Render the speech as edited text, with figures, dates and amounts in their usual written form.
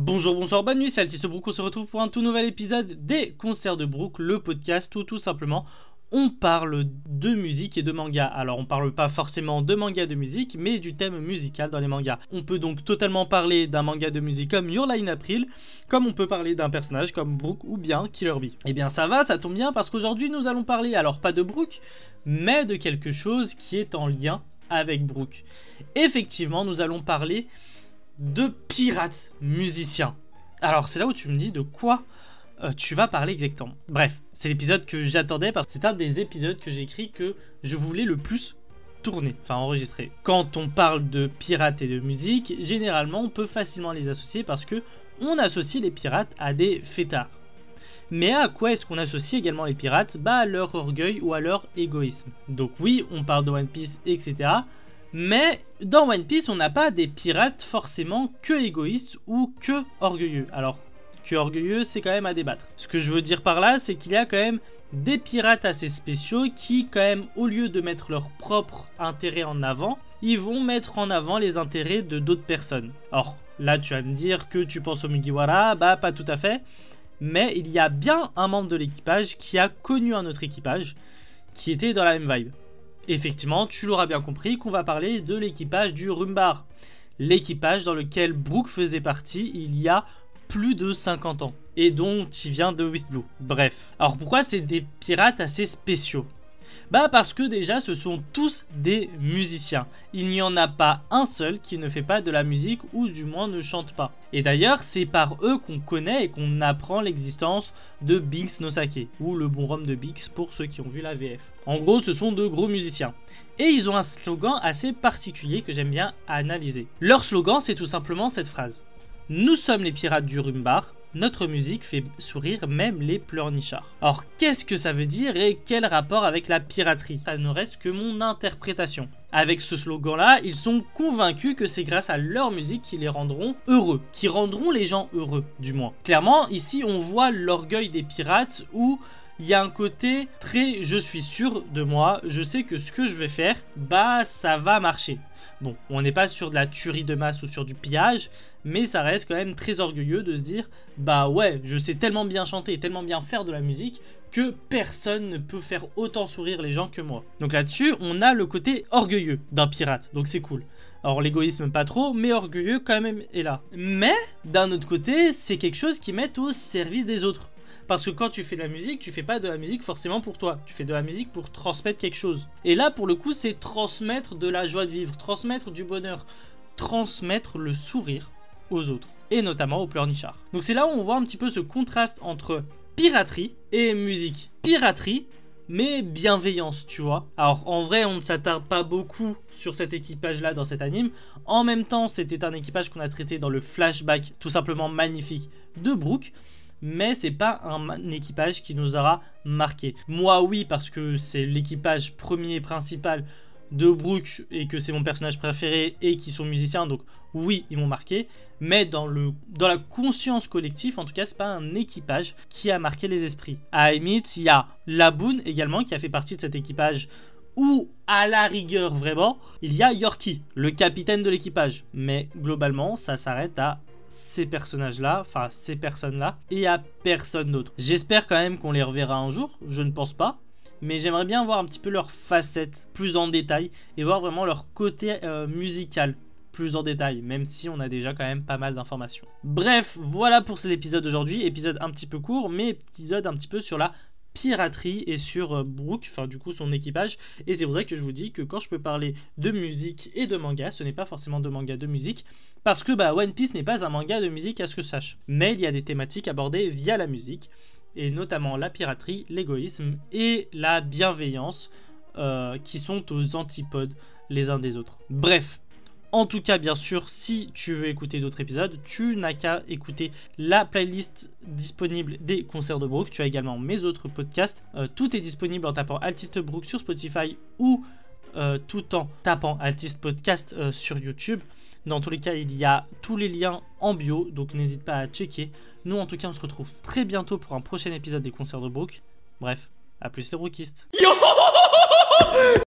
Bonjour, bonsoir, bonne nuit, c'est Altiste Brook, on se retrouve pour un tout nouvel épisode des Concerts de Brook, le podcast où tout simplement on parle de musique et de manga. Alors on parle pas forcément de manga de musique, mais du thème musical dans les mangas. On peut donc totalement parler d'un manga de musique comme Your Lie in April, comme on peut parler d'un personnage comme Brook ou bien Killer Bee. Et bien ça va, ça tombe bien parce qu'aujourd'hui nous allons parler, alors pas de Brook, mais de quelque chose qui est en lien avec Brook. Effectivement, nous allons parler de pirates musiciens. Alors c'est là où tu me dis de quoi tu vas parler exactement. Bref, c'est l'épisode que j'attendais parce que c'est un des épisodes que j'ai écrit que je voulais le plus tourner, enfin enregistrer. Quand on parle de pirates et de musique, généralement on peut facilement les associer parce que on associe les pirates à des fêtards. Mais à quoi est-ce qu'on associe également les pirates? Bah à leur orgueil ou à leur égoïsme. Donc oui, on parle de One Piece, etc. Mais dans One Piece, on n'a pas des pirates forcément que égoïstes ou que orgueilleux. Alors, que orgueilleux, c'est quand même à débattre. Ce que je veux dire par là, c'est qu'il y a quand même des pirates assez spéciaux qui, quand même, au lieu de mettre leur propre intérêt en avant, ils vont mettre en avant les intérêts de d'autres personnes. Or, là, tu vas me dire que tu penses au Mugiwara, bah pas tout à fait. Mais il y a bien un membre de l'équipage qui a connu un autre équipage qui était dans la même vibe. Effectivement, tu l'auras bien compris qu'on va parler de l'équipage du Rumbar. L'équipage dans lequel Brook faisait partie il y a plus de 50 ans. Et dont il vient de West Blue. Bref. Alors pourquoi c'est des pirates assez spéciaux? Bah parce que déjà ce sont tous des musiciens. Il n'y en a pas un seul qui ne fait pas de la musique ou du moins ne chante pas. Et d'ailleurs c'est par eux qu'on connaît et qu'on apprend l'existence de Binks no Sake, ou le bon rhum de Bix pour ceux qui ont vu la VF. En gros ce sont de gros musiciens. Et ils ont un slogan assez particulier que j'aime bien analyser. Leur slogan c'est tout simplement cette phrase: nous sommes les pirates du Rumbar. Notre musique fait sourire même les pleurnichards. Alors qu'est-ce que ça veut dire et quel rapport avec la piraterie? Ça ne reste que mon interprétation. Avec ce slogan-là, ils sont convaincus que c'est grâce à leur musique qu'ils les rendront heureux, qui rendront les gens heureux, du moins. Clairement, ici, on voit l'orgueil des pirates où il y a un côté très « je suis sûr de moi, je sais que ce que je vais faire, bah ça va marcher ». Bon, on n'est pas sur de la tuerie de masse ou sur du pillage, mais ça reste quand même très orgueilleux de se dire « bah ouais, je sais tellement bien chanter et tellement bien faire de la musique que personne ne peut faire autant sourire les gens que moi ». Donc là-dessus, on a le côté orgueilleux d'un pirate, donc c'est cool. Alors l'égoïsme pas trop, mais orgueilleux quand même est là. Mais d'un autre côté, c'est quelque chose qui met au service des autres. Parce que quand tu fais de la musique, tu fais pas de la musique forcément pour toi. Tu fais de la musique pour transmettre quelque chose. Et là, pour le coup, c'est transmettre de la joie de vivre, transmettre du bonheur, transmettre le sourire aux autres. Et notamment aux pleurnichards. Donc c'est là où on voit un petit peu ce contraste entre piraterie et musique. Piraterie, mais bienveillance, tu vois. Alors en vrai, on ne s'attarde pas beaucoup sur cet équipage-là dans cet anime. En même temps, c'était un équipage qu'on a traité dans le flashback tout simplement magnifique de Brook. Mais c'est pas un équipage qui nous aura marqué. Moi oui, parce que c'est l'équipage premier et principal de Brook et que c'est mon personnage préféré et qui sont musiciens, donc oui, ils m'ont marqué. Mais dans la conscience collective, en tout cas, c'est pas un équipage qui a marqué les esprits. À Emmett, il y a Laboon également qui a fait partie de cet équipage, ou à la rigueur vraiment, il y a Yorkie, le capitaine de l'équipage. Mais globalement, ça s'arrête à ces personnages-là, enfin ces personnes-là, et à personne d'autre. J'espère quand même qu'on les reverra un jour, je ne pense pas, mais j'aimerais bien voir un petit peu leurs facettes plus en détail, et voir vraiment leur côté musical plus en détail, même si on a déjà quand même pas mal d'informations. Bref, voilà pour cet épisode d'aujourd'hui, épisode un petit peu court, mais épisode un petit peu sur la piraterie et sur Brook, enfin du coup son équipage, et c'est pour ça que je vous dis que quand je peux parler de musique et de manga, ce n'est pas forcément de manga de musique, parce que bah One Piece n'est pas un manga de musique à ce que je sache, mais il y a des thématiques abordées via la musique, et notamment la piraterie, l'égoïsme et la bienveillance qui sont aux antipodes les uns des autres. Bref, en tout cas, bien sûr, si tu veux écouter d'autres épisodes, tu n'as qu'à écouter la playlist disponible des concerts de Brook. Tu as également mes autres podcasts. Tout est disponible en tapant Altiste Brook sur Spotify ou tout en tapant Altiste Podcast sur YouTube. Dans tous les cas, il y a tous les liens en bio, donc n'hésite pas à checker. Nous, en tout cas, on se retrouve très bientôt pour un prochain épisode des concerts de Brook. Bref, à plus les brookistes.